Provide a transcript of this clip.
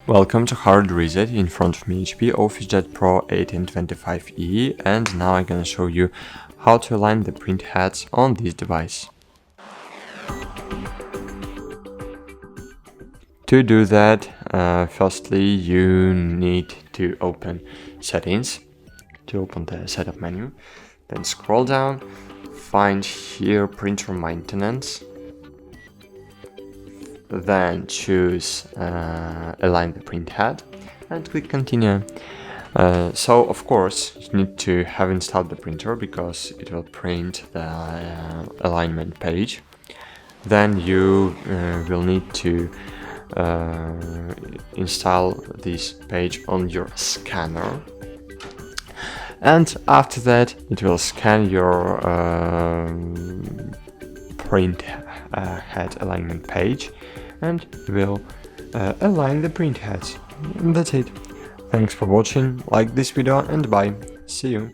Welcome to Hard Reset. In front of me HP OfficeJet Pro 1825E, and now I'm gonna show you how to align the print heads on this device. To do that, firstly you need to open Settings, to open the Setup menu, then scroll down, find here Printer Maintenance, then choose Align the print head and click Continue. So of course you need to have installed the printer because it will print the alignment page. Then you will need to install this page on your scanner, and after that it will scan your print head alignment page and will align the print heads. And that's it. Thanks for watching, like this video and bye. See you.